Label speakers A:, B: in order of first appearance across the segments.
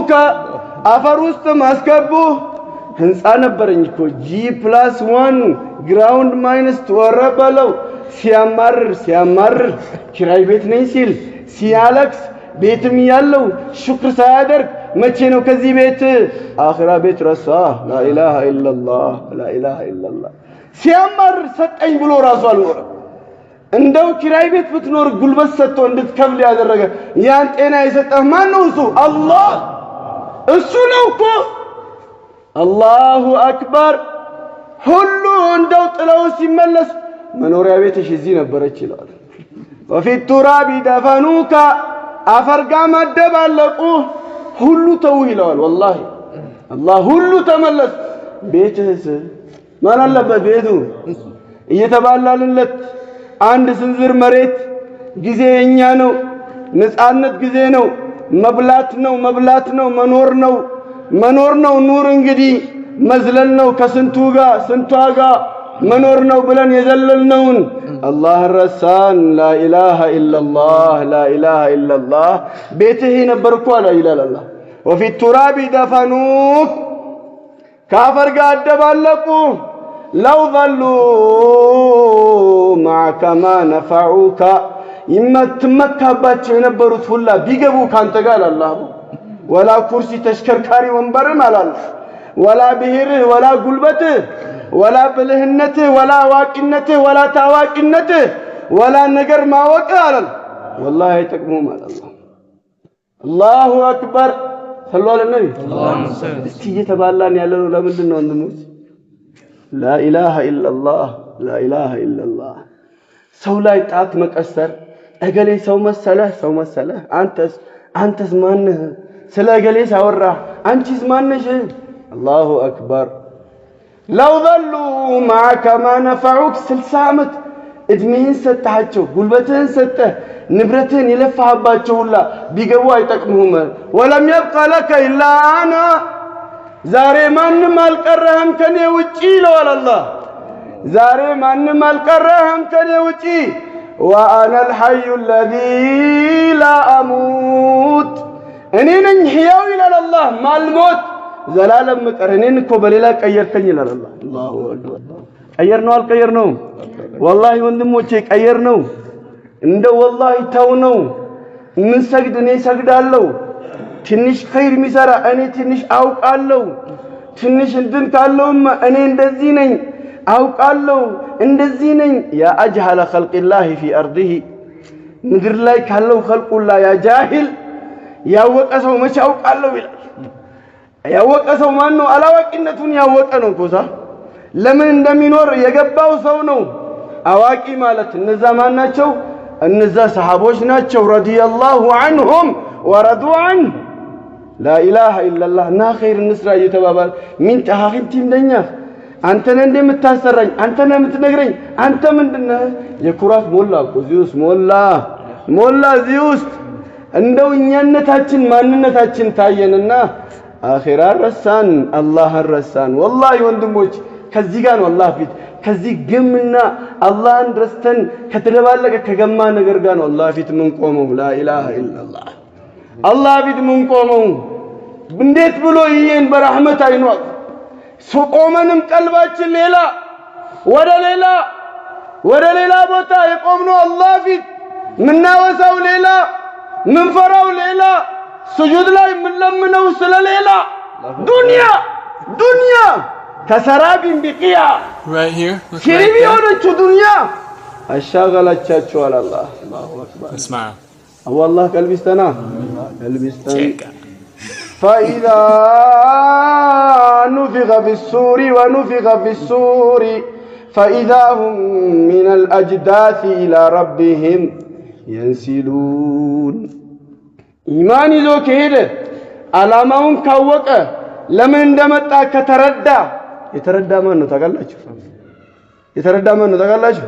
A: ቀበሩከ አፈር ውስጥ ማስገቡ ህንፃ ነበረኝ እኮ G+1 ግራውንድ ማይነስ ተወረበለው ሲያማር ኪራይ ቤት ነኝ ሲል ሲያለክስ ቤትም ያለው ሽክር ሳያደርግ መቼ ነው ከዚህ ቤት አኺራ ቤት ረሳ ላኢላሃ ኢላላህ ሲያማር ሰጠኝ ብሎ ራሱ አልኖረም እንደው ኪራይ ቤት ብትኖር ጉልበት ሰጥቶ እንድትከብል ያደረገ ያን ጤና የሰጠህ ማን ነው እሱ አላህ እሱ ነው እኮ አላሁ አክበር ሁሉ እንደው ጥለው ሲመለስ መኖሪያ ቤትሽ እዚህ ነበረች ይላል وفي التراب دفنوك አፈርጋ መደባለቁ ሁሉ ተው ይላል والله አላህ ሁሉ ተመለስ ቤትህስ ማን አለበት ቤቱ እየተባላልለት አንድ ስንዝር መሬት ጊዜ የኛ ነው ነፃነት ጊዜ ነው መብላት ነው መኖር ነው ኑር እንግዲህ መዝለል ነው ከስንቱ ጋር መኖር ነው ብለን የዘለልነውን አላህ ረሳን ላኢላሃ ኢላላህ ቤትህ ነበርኩ አላ ይላል አላህ وفي التراب دفنوك ካፈር ጋር አደባለቁ لو ظلوا معك ما نفعوك يمتمكባቸው የነበሩት ሁላ ቢገቡ ካንተ ጋር አላህ ወላ ኩርሲ ተሽከርካሪ ወንበርም አላል ወላ ብሄርህ ወላ ጉልበትህ ወላ ብልህነትህ ወላ ዋቂነትህ ወላ ታዋቂነትህ ወላ ነገር ማወቅህ አላል والله አይጠቅሙም አላህ አላሁ አክበር ሰለላሁ ዐለይሂ ወሰለም እስቲ እየተባላን ያለነው ለምንድን ነው ወንድሞች لا إله إلا الله ሰው ላይ ጣት መቀሰር እገሌ ሰው መሰለህ አንተስ ማነህ ስለ እገሌ ሳወራ አንቺስ ማነሽ الله أكبر لو ظلوا معك ما نفعوك 60 ዓመት እድሜህን ሰጣቸው ጉልበትህን ሰጠህ ንብረትህን የለፋህባቸው ሁላ ቢገቡ አይጠቅሙህም ولم يبقى لك إلا أنا ዛሬ ማንም አልቀረህም ከኔ ውጪ ይላል አላህ ዛሬ ማንም አልቀረህም ከኔ ውጪ وانا الحي الذي لا اموت እኔ ነኝ ሕያው ይላል አላህ ማልሞት ዘላለም መቀር እኔን እኮ በሌላ ቀየርከኝ ይላል አላህ አላሁ አክበር ቀየርነው አልቀየርነው والله ወንድሞቼ ቀየርነው እንደው والله ተው ነው ምን ሰግድ እኔ ሰግዳለሁ ትንሽ ኸይር ሚሰራ እኔ ትንሽ አውቃለሁ ትንሽ እንትን ካለውም እኔ እንደዚህ ነኝ አውቃለሁ እንደዚህ ነኝ ያ አጅሃለ ኸልቅላህ ፊ አርዲሂ ምድር ላይ ካለው ኸልቁላ ያ ጃሂል ያወቀ ሰው መቼ አውቃለሁ ይላል ያወቀ ሰው ማን ነው አላዋቂነቱን ያወቀ ነው ኮሳ ለምን እንደሚኖር የገባው ሰው ነው አዋቂ ማለት እነዛ ማን ናቸው እነዛ ሰሃቦች ናቸው ረዲየላሁ ዐንሁም ወረዱ ዐንሁ لا إله إلا الله نا خير النسرة يتبابال من تهاخنتي مدنيا أنت نندي متاسرين أنت نمتنقرين أنت من دنا يكورات مولا زيوس مولا زيوس عندو نيانتاچن ماننتاچن ታየንና አኺራ ረሳን አላህ ረሳን والله ወንድሞች ከዚህ ጋር ነው አላህ ፊት ከዚህ ግምና አላህን ረስተን ከተደባለቀ ከገማ ነገር ጋር ነው አላህ ፊት ምን ቆመው لا إله إلا الله አላህ ፊት ምን ቆመው እንዴት ብሎ ይሄን በረህመት አይኗት ሱቆመንም ቀልባችን ሌላ ወደ ሌላ ቦታ የቆምነው አላህ ፊት ምናወሳው ሌላ ምንፈራው ሌላ ስጁድ ላይ ምንለምነው ስለሌላ ዱንያ ከሰራቢን ቢቂያ
B: right here
A: ሽሪብ የሆነችው ዱንያ አሻገላቻችሁ አላህ አላሁ አክበር
B: اسمع
A: والله قلبي استنا فإذا نفخ في السور فإذا هم من الأجداث إلى ربهم ينسلون إيماني ذو كهيدة علامهم كوكا لمن اندمتا كتردى يتردى منه تقلّاش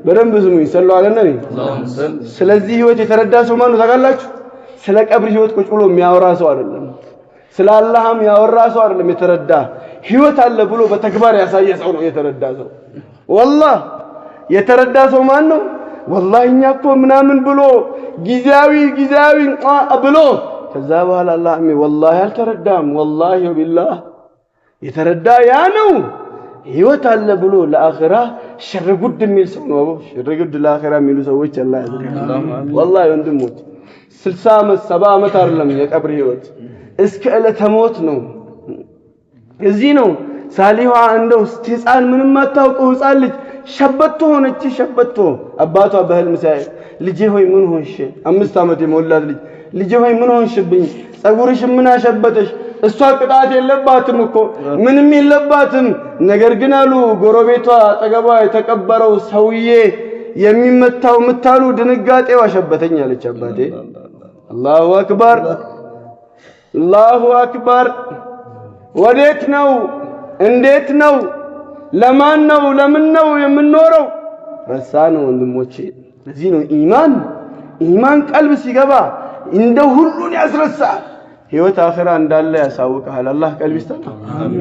A: በደንብ ስሙኝ ሰለላሁ ዐለይሂ ወሰለም ስለዚህ ህይወት የተረዳ ሰው ማን ነው ታውቃላችሁ ስለ ቀብር ህይወት ቁጭ ብሎ የሚያወራ ሰው አይደለም ስለ አላህም ያወራ ሰው አይደለም የተረዳ ህይወት አለ ብሎ በተግባር ያሳየ ሰው ነው የተረዳ ሰው والله የተረዳ ሰው ማን ነው والله እኛ እኮ ምናምን ብሎ ጊዜያዊ ብሎ ከዛ በኋላ አላህ ወላሂ አልተረዳም ወላሂ ወቢላህ የተረዳ ያ ነው ህይወት አለ ብሎ ለአኺራ ሽርጉድ የሚል ሰው ነው ሽርጉድ ለአኺራ የሚሉ ሰዎች አላህ ያዘን ወላሂ ወንድሞች 60 ዓመት 70 ዓመት አይደለም የቀብር ህይወት እስከ ዕለተ ሞት ነው እዚህ ነው ሳሊዋ እንደው ህፃን ምንም አታውቀው ህፃን ልጅ ሸበቶ ሆነች ሸበቶ አባቷ በህልም ሳይ ልጄ ሆይ ምን ሆንሽ 5 ዓመት የሞላት ልጅ ልጄ ሆይ ምን ሆንሽብኝ ጸጉርሽ ምን አሸበተሽ እሷ ቅጣት የለባትም እኮ ምንም የለባትም ነገር ግን አሉ ጎረቤቷ አጠገቧ የተቀበረው ሰውዬ የሚመታው ምታሉ ድንጋጤው አሸበተኝ አለች አባቴ አላሁ አክበር አላሁ አክበር ወዴት ነው እንዴት ነው ለማን ነው ለምን ነው የምንኖረው ረሳነው ወንድሞቼ ለዚህ ነው ኢማን ቀልብ ሲገባ እንደ ሁሉን ያስረሳል ህይወት አኺራ እንዳለ ያሳውቃል አላህ ቀልብ ይስጠን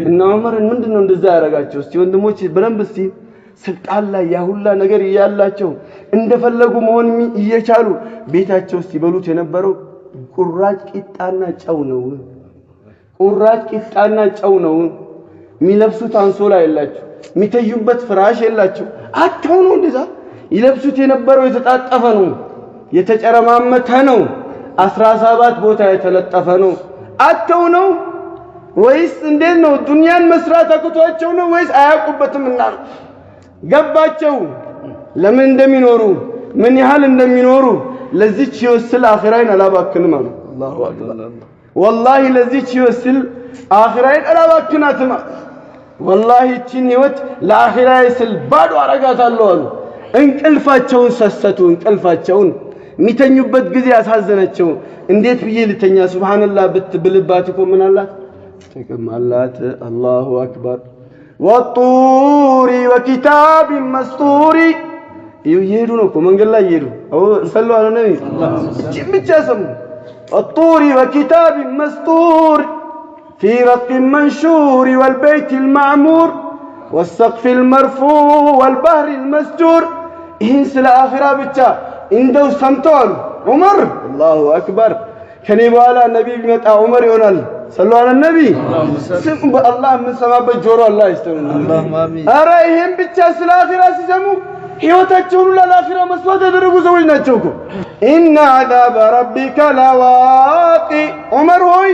A: እና ዑመርን ምንድነው እንደዛ ያረጋቸው እስቲ ወንድሞቼ በደንብ እስቲ ስልጣን ላይ ያ ሁላ ነገር ያላቸው እንደፈለጉ መሆን እየቻሉ ቤታቸው እስቲ በሉት የነበረው ቁራጭ ቂጣና ጨው ነው ቁራጭ ቂጣና ጨው ነው የሚለብሱት አንሶላ የላቸው የሚተዩበት ፍራሽ የላቸው አጥተው ነው እንደዛ ይለብሱት የነበረው የተጣጠፈ ነው የተጨረማመተ ነው 17 ቦታ የተለጠፈ ነው አጥተው ነው ወይስ እንዴት ነው ዱንያን መስራት አቅቷቸው ነው ወይስ አያውቁበትምና ገባቸው ለምን እንደሚኖሩ ምን ያህል እንደሚኖሩ ለዚች ይወስል አኺራን አላባክንም አሉ አላሁ አክበር والله ለዚች ይወስል አኺራን አላባክናትም والله እቺን ህይወት ለአኺራ ይስል ባዶ አረጋታለሁ አሉ እንቅልፋቸውን ሰሰቱ እንቅልፋቸውን ሚተኙበት ጊዜ ያሳዘነቸው እንዴት ብዬ ልተኛ ሱብሃንአላህ ብትብልባት እኮ ምን አላት ተቀማላት አላሁ አክበር ወጡሪ ወኪታብ መስጡሪ ይሄዱ ነው እኮ መንገድ ላይ ይሄዱ ሰለላሁ ዐለይሂ ወሰለም ብቻ ሰሙ الطور وكتاب مسطور في رق منشور والبيت المعمور والسقف المرفوع والبحر المسجور إنس الآخرة بتا إندو سمتون عمر الله أكبر كان يبقى النبي بمتى عمر يونال صلوا على النبي سم الله من سما بجور الله يستمر اللهم آمين أرأيهم بتا الآخرة سيسمو ህይወታቸውን ለአኺራ መስዋዕት ያደረጉ ሰዎች ናቸው እኮ ኢነ አዛበ ረቢከ ለዋቂ ዑመር ሆይ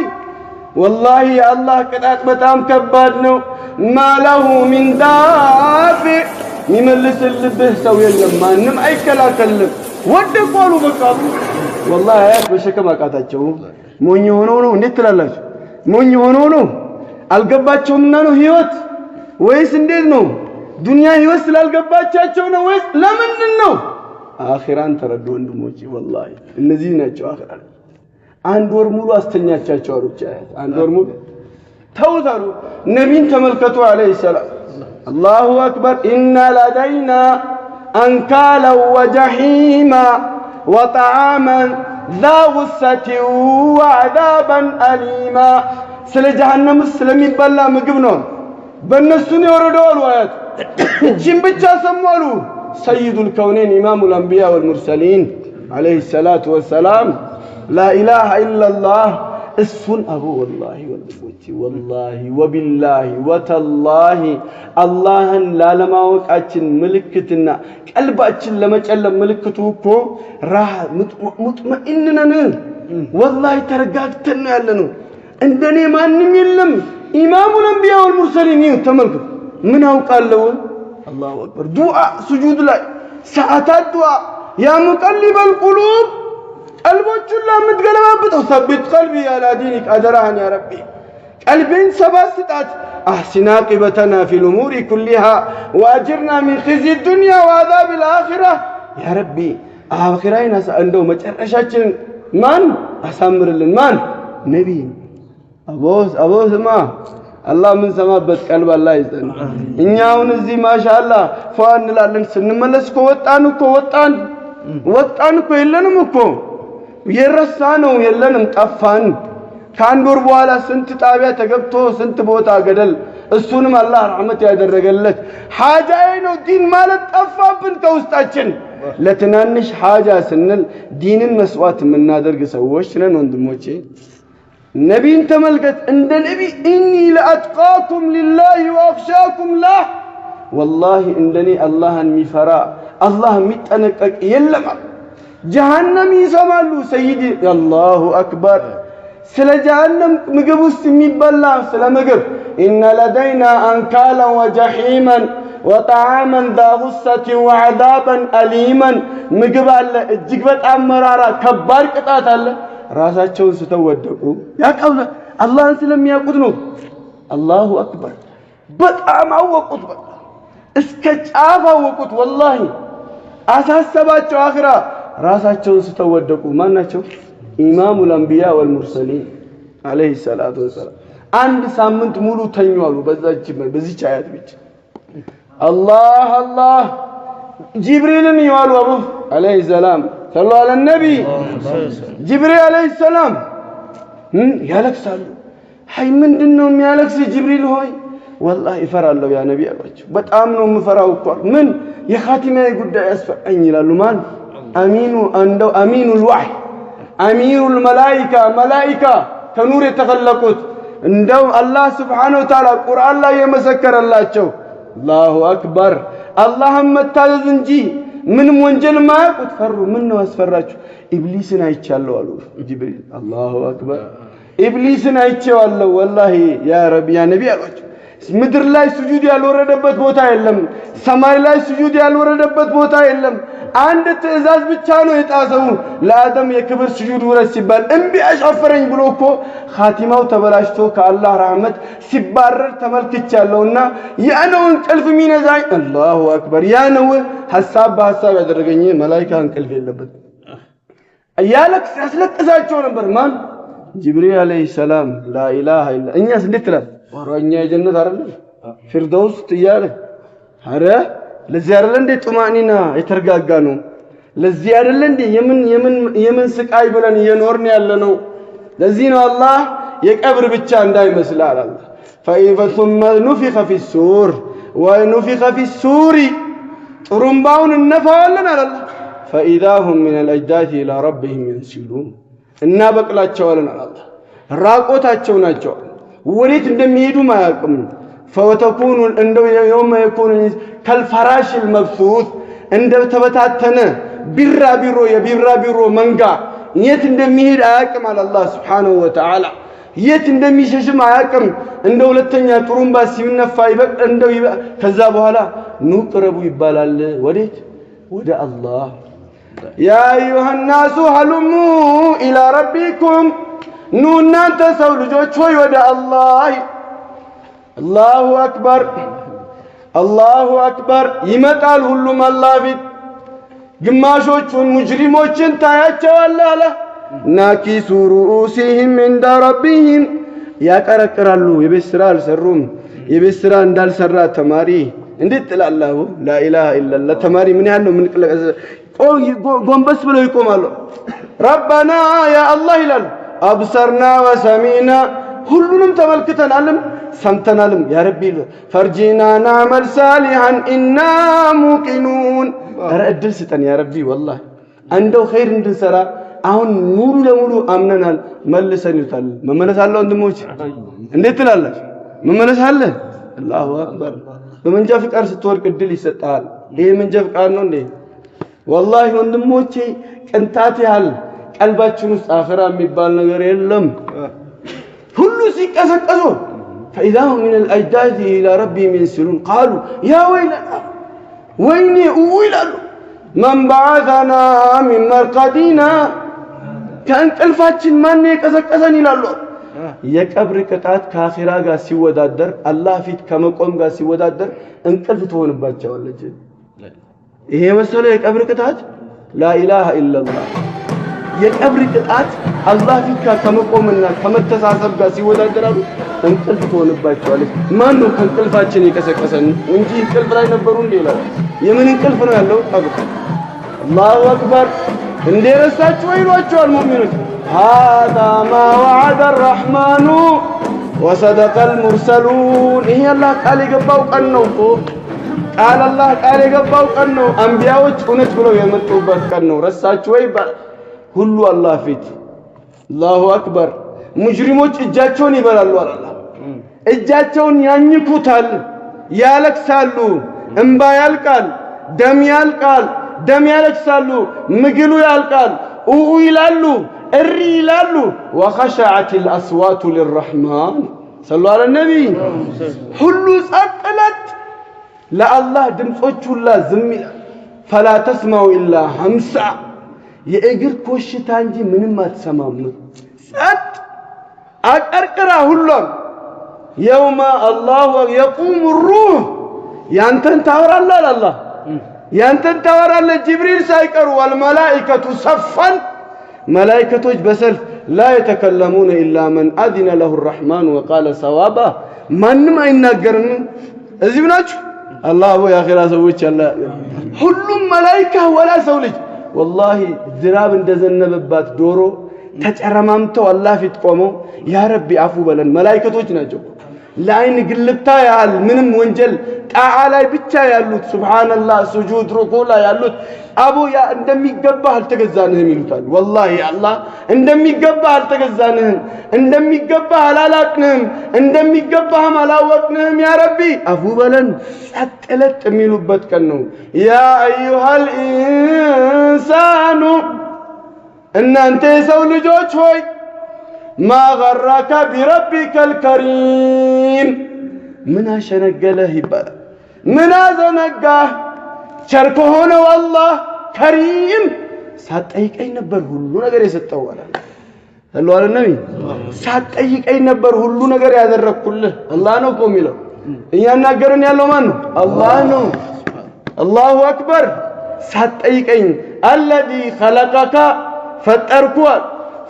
A: ወላሂ አላህ ቅጣት በጣም ከባድ ነው ማለሁ ሚን ዳፊ የሚመልስልህ ሰው የለም ማንም አይከላከልም ወደቁ በቃ ወላሂ አያት በሸከም አቃታቸው ሞኝ ሆነው ነው እንዴት ትላላችሁ ሞኝ ሆነው ነው አልገባቸውምና ነው ህይወት ወይስ እንዴት ነው ዱንያ ህይወት ስላልገባቻቸው ነው ወይስ ለምንድን ነው አኺራን ተረዱ ወንድሞቼ ወላሂ እነዚህ ናቸው አኺራ አንድ ወር ሙሉ አስተኛቻቸው አሩጫ አንድ ወር ሙሉ ተውታሉ ነብይን ተመልከቱ አለይሂ ሰላም አላሁ አክበር ኢነ ለደይና አንካላ ወጀሂማ ወጠዓመን ذا غصة وعذابا أليما ስለ ጀሃነም ስለሚበላ ምግብ ነው በእነሱ ነው የወረደው አያት እቺን ብቻ ሰማሉ سيد الكونين إمام الأنبياء والمرسلين عليه الصلاة والسلام لا إله إلا الله اسفن أبو والله والله وبالله وتالله الله لا لما وقعችን ምልክትና ቀልባችን ለመጨለም ምልክቱ እኮ راح مطمئنن والله ተረጋግተን ነው ያለነው እንደኔ ማንንም የለም إمام الأنبياء والمرسلين ተመልከቱ ምን አውቃለሁ الله أكبر دعاء سجود لا ساعات دعاء يا مقلب القلوب قلبك لا متقلبات ثبت قلبي على دينك أدران يا ربي قلبين سباستات أحسن عاقبتنا في الأمور كلها وأجرنا من خزي الدنيا وعذاب الآخرة يا ربي آخرين عندهم مجرشاتين من أسامر للمان نبي أبوس ما الله من سمابت قلب الله يزن እኛውን እዚህ ማሻአላህ ፏን እንላለን ስንመለስ እኮ ወጣን እኮ የለንም እኮ የረሳነው የለንም ጠፋን ከአንድ ወር በኋላ ስንት ጣቢያ ተገብቶ ስንት ቦታ ገደል እሱንም አላህ ረህመት ያደረገለት ሐጃዬ ነው ዲን ማለት ጠፋብን ከውስጣችን ለትናንሽ ሐጃ ስንል ዲንን መስዋዕት የምናደርግ ሰዎች ነን ወንድሞቼ ነቢን ተመልከት እንደ ነቢ ኢኒ ለአጥቃኩም ሊላሂ ወአኽሻኩም ለህ ወላሂ እንደኔ አላህን የሚፈራ አላህ የሚጠነቀቅ የለም ጀሃነም ይሰማሉ ሰይዲ አላሁ አክበር ስለ ጀሃነም ምግብ ውስጥ የሚበላ ስለ ምግብ ኢነ ለደይና አንካላን ወጀሒመን وطعاما ذا غصة وعذابا أليما ምግብ አለ እጅግ በጣም መራራ ከባድ ቅጣት አለ ራሳቸውን ስተወደቁ ያቀው አላህን ስለሚያውቁት ነው አላሁ አክበር በጣም አወቁት በቃ እስከ ጫፍ አወቁት ወላሂ አሳሰባቸው አኺራ ራሳቸውን ስተወደቁ ማናቸው ኢማሙል አንቢያ ወልሙርሰሊን አለይሂ ሰላቱ ወሰላም አንድ ሳምንት ሙሉ ተኙ አሉ በዚህች አያት ብቻ الله الله جبريل يوالو أبو عليه السلام صلوا على النبي جبريل عليه السلام يالك سالو حي من دنهم يالك سي جبريل هوي والله فرع الله يا نبي أبوش بتأمنوا مفرعوا كور من يخاتمه يقول أسفل أني لالمان أمين الوحي أمير الملائكة ملائكة كنور يتخلقوت عندو الله سبحانه وتعالى قرآن الله يمسكر الله تشوف الله أكبر اللهم متعذ انجي من منجل ما يقول فروا منه أسفراችሁ إبليسنا يتشالوا አሉ ጅብሪል الله أكبر إبليسنا يتشالوا والله يا رب يا نبي አሏቸው ምድር ላይ ስጁድ ያልወረደበት ቦታ የለም ሰማይ ላይ ስጁድ ያልወረደበት ቦታ የለም አንድ ትእዛዝ ብቻ ነው የጣሰው ለአደም የክብር ስጁድ ወረድ ሲባል እንቢ አሻፈረኝ ብሎ እኮ ኻቲማው ተበላሽቶ ከአላህ ረህመት ሲባረር ተመልክቻለሁና ያነው እንቅልፍ ሚነዛኝ አላሁ አክበር ያነው ሐሳብ በሐሳብ ያደረገኝ መላእክት እንቅልፍ የለበት ያለቅስ ያስለቅሳቸው ነበር ማን ጅብሪል አለይሂ ሰላም ላ ኢላሃ ኢላ እኛስ እንዴት ትላል ወራኛ የጀነት አይደል ፊርደውስ ትያለ አረ ለዚህ አይደል እንዴ ጡማኒና የተረጋጋ ነው ለዚህ አይደል እንዴ የምን ስቃይ ብለን እየኖርን ያለ ነው ለዚህ ነው አላህ የቀብር ብቻ እንዳይመስል አላህ فثم نفخ في السور ونفخ في السور ጥሩምባውን እንነፋዋለን አላህ فإذا هم من الأجداث إلى ربهم ينسلون እና በቅላቸዋለን አላህ ራቆታቸው ናቸው ወዴት እንደሚሄዱ ማያውቁም فوتكون እንደው يوم يكون كالفراش المبثوث እንደው ተበታተነ ቢራቢሮ የቢራቢሮ መንጋ የት እንደሚሄድ አያውቅም አላህ Subhanahu Wa Ta'ala የት እንደሚሸሽም አያውቅም እንደ ሁለተኛ ጥሩምባ ሲነፋ ይበቅ እንደው ከዛ በኋላ ኑ ቅረቡ ይባላል ወዴት ወደ አላህ يا أيها الناس هلموا إلى ربكم نو እናንተ ሰው ልጆች ሆይ ወደ አላህ الله أكبر الله أكبر ይመጣል ሁሉም አላህ ፊት ግማሾቹን ሙጅሪሞችን ታያቸዋለህ አለ ናኪሱ ሩኡሲሂም عند ربهم ያቀረቅራሉ የቤት ስራ አልሰሩም የቤት ስራ እንዳልሰራ ተማሪ እንዴት ትላለህ لا إله إلا الله ተማሪ ምን ያህል ነው ምን ጎንበስ ብለው ይቆማሉ ربنا يا الله ይላሉ أبصرنا وسمعنا ሁሉንም ተመልክተናልም ሰምተናልም ያ ረቢ ፈርጂና نعمل صالحا إنا موقنون ረድል ስጠን ያ ረቢ والله እንደው ኸይር እንድንሰራ አሁን ሙሉ ለሙሉ አምነናል መልሰን ይታል መመለስ አለ ወንድሞች እንዴት ትላለህ መመለስ አለ አላሁ አክበር በመንጃ ፍቃድ ስትወርቅ እድል ይሰጣል ይሄ መንጃ ፍቃድ ነው እንዴ والله ወንድሞቼ ቅንጣት ያህል ቀልባችን ውስጥ አኺራ የሚባል ነገር የለም ሁሉ ሲቀሰቀሱ فإذا هم من الأجداث إلى ربهم ينسلون قالوا يا ويلنا ويني أويلالو من بعثنا من مرقدنا كان قلفاችን ማን የቀሰቀሰን ይላሉ የቀብር ቅጣት ከአኺራ ጋር ሲወዳደር አላህ ፊት ከመቆም ጋር ሲወዳደር እንቅልፍ ትሆንባቸዋለች ይሄ መሰለ የቀብር ቅጣት لا إله إلا الله የቀብር ቅጣት አላህ ፊት ከመቆምና ከመተሳሰብ ጋር ሲወዳደራሉ እንቅልፍ ትሆንባቸዋለች ማን ነው ከእንቅልፋችን የቀሰቀሰን እንጂ እንቅልፍ ላይ ነበሩ እንዴ ይላል የምን እንቅልፍ ነው ያለው ቀብር አላሁ አክበር እንደረሳችሁ ይሏቸዋል ሙእሚኖች هذا ما وعد الرحمن وصدق المرسلون ይሄ አላህ ቃል የገባው ቀን ነው ቃል አላህ ቃል የገባው ቀን ነው። አንቢያዎች እውነት ብለው የመጡበት ቀን ነው። ረሳችሁ ወይ? ሁሉ አላህ ፊት አላሁ አክበር። ሙጅሪሞች እጃቸውን ይበላሉ አላህ እጃቸውን ያኝኩታል፣ ያለቅሳሉ፣ እንባ ያልቃል፣ ደም ያለቅሳሉ፣ ምግሉ ያልቃል፣ ይላሉ፣ እሪ ይላሉ። ወኸሸዐት الأصوات للرحمن ሰለላሁ ዐለይሂ ነቢ ሁሉ ጸጥለት ለአላህ ድምጾች ሁላ ዝም ይላል። فلا تسمعوا إلا همسا የእግር ኮሽታ እንጂ ምንም አትሰማም። ጸጥ አቀርቅራ ሁሉም يوم الله يقوم الروح ያንተን ታወራለህ አላህ ያንተን ታወራለህ ጅብሪል ሳይቀሩ والملائكة صفا ملائكቶች በሰልፍ لا يتكلمون إلا من أذن له الرحمن وقال صوابا ማንም አይናገርም። እዚህ ብናችሁ አላህ ወይ አኺራ ሰዎች አለ ሁሉም መላእክት ወላ ሰው ልጅ والله ዝናብ እንደዘነበባት ዶሮ ተጨረማምተው አላህ ፊት ቆመው ያ ረቢ አፉ በለን መላእክቶች ናቸው። ለአይን ግልብታ ያህል ምንም ወንጀል ጣዓ ላይ ብቻ ያሉት ሱብሃንአላህ ሱጁድ ሩኩዕ ላይ ያሉት አቡ ያ እንደሚገባህ አልተገዛንህም ይሉታል። والله አላህ እንደሚገባህ አልተገዛንህም፣ እንደሚገባህ አላላቅንህም፣ እንደሚገባህም አላወቅንህም ያ ረቢ አፉ በለን ጸጥለጥ የሚሉበት ቀን ነው። ያ አዩሃል ኢንሳኑ እናንተ የሰው ልጆች ሆይ ما غرك بربك الكريم من አሸነገለህ ይባላል። ምን አዘነጋህ? ቸርኮ ሆነ والله كريم ሳትጠይቀኝ ነበር ሁሉ ነገር የሰጠው አለ ሰለላሁ ዐለይሂ ነቢ ሳትጠይቀኝ ነበር ሁሉ ነገር ያደረኩልህ አላህ ነው እኮ የሚለው። እያናገረን ያለው ማን ነው? አላህ ነው። አላሁ አክበር። ሳትጠይቀኝ الذي خلقك ፈጠርኩ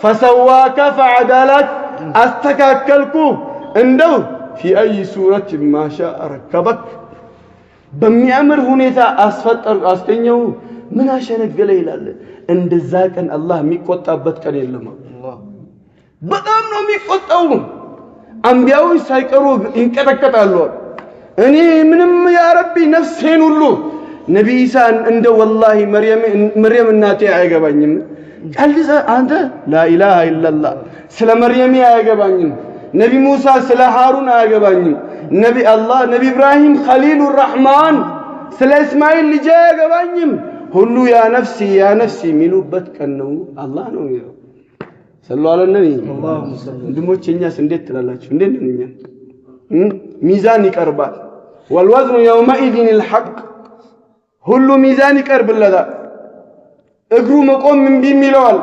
A: فسواك فعدلك استكاكلك እንደው في اي سوره ما شاء ركبك በሚያምር ሁኔታ አስፈጠር አስገኘው። ምን አሸነገለ ይላል። እንደዛ ቀን አላህ የሚቆጣበት ቀን የለም። አላህ በጣም ነው የሚቆጣው። አንቢያዎች ሳይቀሩ ይንቀጠቀጣሉ። እኔ ምንም ያ ረቢ ነፍሴን ሁሉ ነብይ ኢሳን እንደ والله መርየም እናቴ አይገባኝም ቀልዘ አንተ ላኢላሃ ኢላላህ ስለ መርየም አያገባኝም። ነቢ ሙሳ ስለ ሃሩን አያገባኝም። ነቢ ኢብራሂም ኸሊሉ ረህማን ስለ እስማኤል ልጅ አያገባኝም። ሁሉ ያ ነፍሲ የሚሉበት ቀን ነው። አላህ ነው የሚለው ሰለላሁ ዐለይሂ ነቢ። ወንድሞቼ እኛስ እንዴት ትላላችሁ? እንዴት ነው እኛ? ሚዛን ይቀርባል። ወልወዝኑ የውመኢዚን الحق ሁሉ ሚዛን ይቀርብለታል። እግሩ መቆም እምቢ ይለዋል፣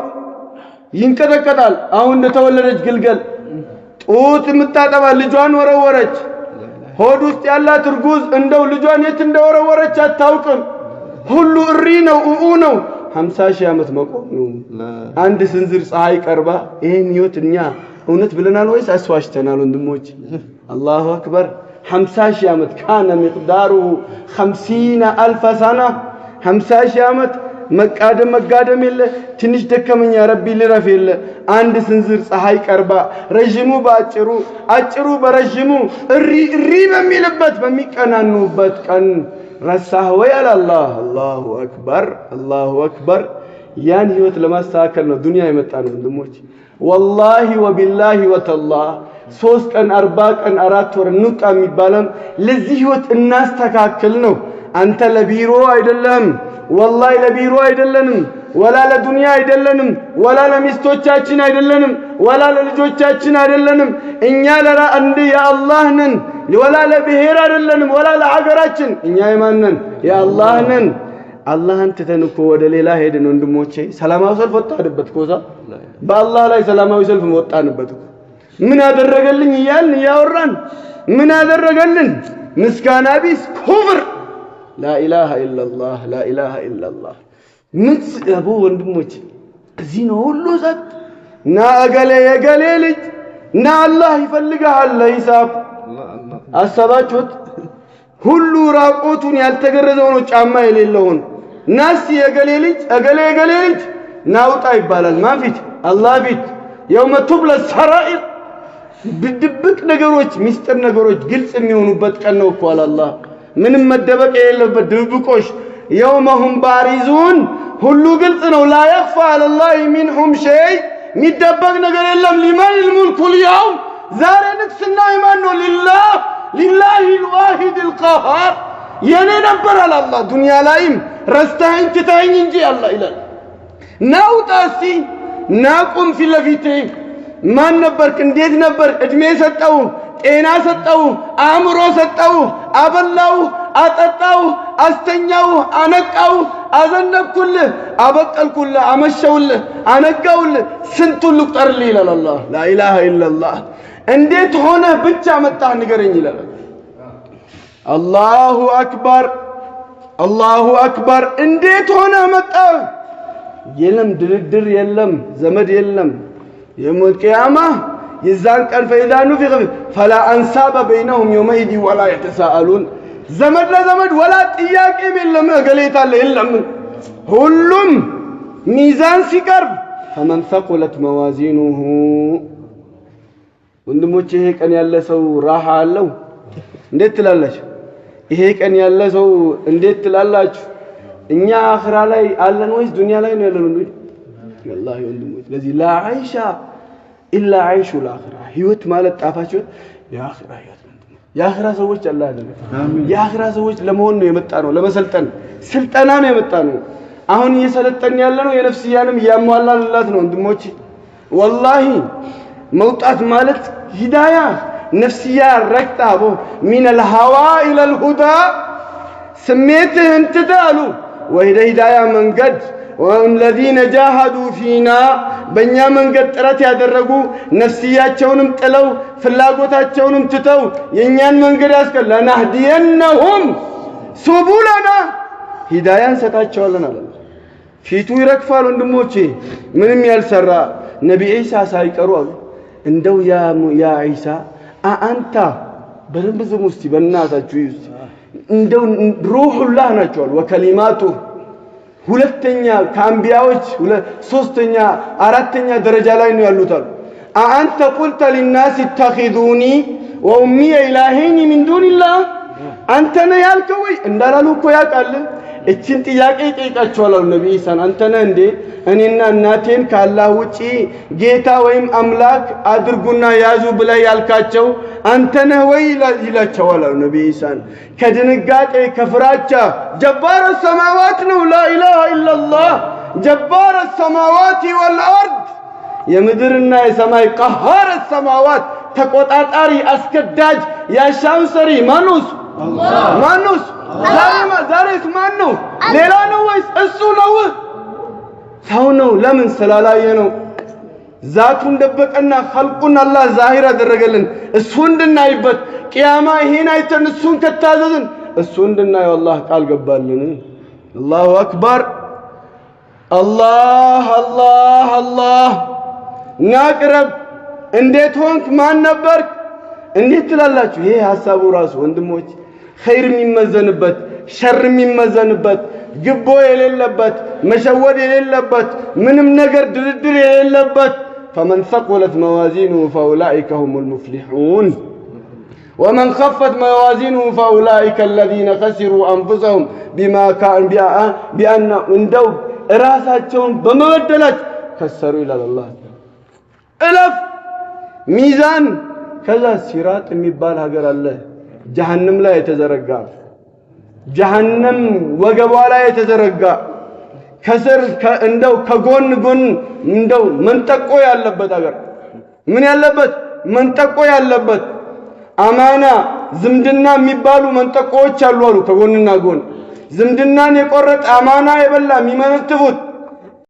A: ይንቀጠቀጣል። አሁን እንደተወለደች ግልገል ጡት የምታጠባ ልጇን ወረወረች። ሆድ ውስጥ ያላት እርጉዝ እንደው ልጇን የት እንደወረወረች አታውቅም። ሁሉ እሪ ነው ነው 50 ሺህ ዓመት መቆም ነው። አንድ ስንዝር ፀሐይ ቀርባ ይሄን ህይወት እኛ እውነት ብለናል ወይስ አስዋሽተናል? ወንድሞች አላሁ አክበር 50 ሺህ ዓመት ካነ ሚቅዳሩ 50000 سنه 50 ሺህ ዓመት መጋደም የለ ትንሽ ደከመኛ ረቢ ልረፍ የለ አንድ ስንዝር ፀሐይ ቀርባ ረጅሙ በአጭሩ አጭሩ በረጅሙ እሪ በሚልበት በሚቀናኑበት ቀን ረሳህ ወይ አላህ። አላሁ አክበር። ያን ህይወት ለማስተካከል ነው ዱንያ የመጣ ነው ወንድሞች። والله وبالله وتالله 3 ቀን 40 ቀን 4 ወር እንውጣ የሚባለው ለዚህ ህይወት እናስተካክል ነው። አንተ ለቢሮ አይደለም والله ለቢሮ አይደለንም፣ ወላ ለዱንያ አይደለንም፣ ወላ ለሚስቶቻችን አይደለንም፣ ወላ ለልጆቻችን አይደለንም። እኛ ለራእንድ የአላህ ነን። ወላ ለብሔር አይደለንም፣ ወላ ለሀገራችን። እኛ የማን ነን? የአላህ ነን። አላህን ትተን እኮ ወደ ሌላ ሄድን ወንድሞቼ። ሰላማዊ ሰልፍ ወጣንበት ኮዛ በአላህ ላይ ሰላማዊ ሰልፍ ወጣንበት። ምን አደረገልን እያልን እያወራን ምን አደረገልን? ምስጋና ቢስ ኩፍር ላኢላሃ ኢላላህ ላኢላሃ ኢላላህ ምጽአቡ ወንድሞች እዚህ ነው ሁሉ ሰጥ ና አገለ የገሌ ልጅ ና አላህ ይፈልጋል ለሂሳብ አሰባችሁት? ሁሉ ራቆቱን ያልተገረዘው ነው ጫማ የሌለውን ናስ የገሌ ልጅ የገሌ ልጅ ናውጣ ይባላል። ማፊት አላህ ፊት የውመ ቱብለ ሰራኢር ድብቅ ነገሮች ሚስጥር ነገሮች ግልጽ የሚሆኑበት ቀን ነው እኮ አላህ። ምንም መደበቅ የሌለበት ድብቆሽ የውመሁም ባሪዙን ሁሉ ግልጽ ነው ላ የኽፋ ዐለላሂ ሚንሁም ሸይ ሚደበቅ ነገር የለም ሊመኒል ሙልኩል የውም ዛሬ ንግስና የማን ነው ሊላሂል ዋሂዲል ቀሃር የኔ ነበር አለ አላህ ዱንያ ላይም ረስተኸኝ ትተኸኝ እንጂ አላህ ይላል ናውጣ እስቲ ናቁም ፊት ለፊቴ ማን ነበርክ እንዴት ነበር እድሜ ሰጠው ጤና ሰጠው አእምሮ ሰጠው አበላው አጠጣው አስተኛው አነቃው አዘነብኩልህ አበቀልኩልህ አመሸውልህ አነጋውልህ ስንቱን ልቁጠርልህ ይላል አላህ ላ ኢላሃ ኢላላህ እንዴት ሆነ ብቻ መጣህ ንገረኝ ይላል አላሁ አክበር እንዴት ሆነ መጣህ የለም ድርድር የለም ዘመድ የለም የውመል ቂያማ የዛን ቀን ፈኢዛ ኑፊኸ ፈላ አንሳበ በይነሁም የውመኢዝ ወላ የተሳአሉን ዘመድ ለዘመድ ወላ ጥያቄም የለም እገሌታለ የለም ሁሉም ሚዛን ሲቀርብ ፈመን ثقلت موازينه ወንድሞቼ ይሄ ቀን ያለ ሰው ራሃ አለው እንዴት ትላላችሁ ይሄ ቀን ያለ ሰው እንዴት ትላላችሁ እኛ አኺራ ላይ አለን ወይስ ዱንያ ላይ ነው ያለነው ወላሂ ወንድሞቼ ለዚህ ላ አይሻ ኢላ አይሹል አኺራ ህይወት ማለት ጣፋጭ የአኺራ ህይወት የአኺራ ሰዎች አላህ አይደለም የአኺራ ሰዎች ለመሆን ነው የመጣ ነው ለመሰልጠን ስልጠና ነው የመጣ ነው አሁን እየሰለጠን ያለ ነው የነፍስያንም ያሟላልላት ነው ወንድሞቼ ወላሂ መውጣት ማለት ሂዳያ ነፍስያ ረክታቦ ሚነል ሀዋ ኢለል ሁዳ ስሜትህን ትዳሉ ወደ ሂዳያ መንገድ والذين جاهدوا فينا በእኛ መንገድ ጥረት ያደረጉ ነፍስያቸውንም ጥለው ፍላጎታቸውንም ትተው የኛን መንገድ ያስከለናህዲየነሁም ሱቡለና ሂዳያን ሰጣቸዋለን አለ ፊቱ ይረክፋል ወንድሞቼ ምንም ያልሰራ ነቢ ኢሳ ሳይቀሩ አሉ እንደው ያ ኢሳ አንተ በደንብ ዝም ውስጥ በእናታችሁ ይውስ እንደው ሩሁላህ ናቸዋል ወከሊማቱ ሁለተኛ ከአንቢያዎች ሶስተኛ አራተኛ ደረጃ ላይ ነው ያሉት አሉ አንተ ቁልተ للناس اتخذوني وامي الهين من دون الله አንተ ነህ ያልከው ወይ እንዳላሉ እኮ ያውቃል እቺን ጥያቄ ይጠይቃቸዋል ነብዩ ኢሳን አንተ ነህ እንዴ እኔና እናቴን ከአላህ ውጪ ጌታ ወይም አምላክ አድርጉና ያዙ ብለ ያልካቸው አንተ ነህ ወይ ይላቸዋል ነብዩ ኢሳን ከድንጋጤ ከፍራቻ ጀባረ ሰማዋት ነው ላ ኢላሃ ኢላላህ ጀባረ ሰማዋት ወልአርድ የምድርና የሰማይ ቀሃረ ሰማዋት ተቆጣጣሪ አስከዳጅ ያሻው ሰሪ ማኑስ ማኑስ ዛሬስ ማን ነው ሌላ ነው ወይስ እሱ ነው ሰው ነው ለምን ስላላየ ነው ዛቱን ደበቀና ኸልቁን አላህ ዛሂር አደረገልን እሱ እንድናይበት ቂያማ ይሄን አይተን እሱን ከታዘዝን እሱ እንድናየው አላህ ቃል ገባልን አላሁ አክበር አላህ ናቅረብ እንዴት ሆንክ ማን ነበርክ እንዴት ትላላችሁ ይሄ ሐሳቡ ራሱ ወንድሞች ኸይር የሚመዘንበት ሸር የሚመዘንበት ግቦ የሌለበት መሸወድ የሌለበት ምንም ነገር ድርድር የሌለበት فمن ثقلت موازينه فاولئك هم المفلحون ومن خفت موازينه فاولئك الذين خسروا انفسهم بما كانوا بان እንደው ራሳቸውን በመበደላት ከሰሩ ይላል አላህ እለፍ ሚዛን ከዛ ሲራጥ የሚባል ሀገር አለ ጀሃነም ላይ የተዘረጋ ጀሃነም ወገቧ ላይ የተዘረጋ ከስር እንደው ከጎን እንደው መንጠቆ ያለበት ሀገር ምን ያለበት መንጠቆ ያለበት አማና ዝምድና የሚባሉ መንጠቆዎች አሉ ከጎንና ጎን ዝምድናን የቆረጠ አማና የበላ የሚመነትፉት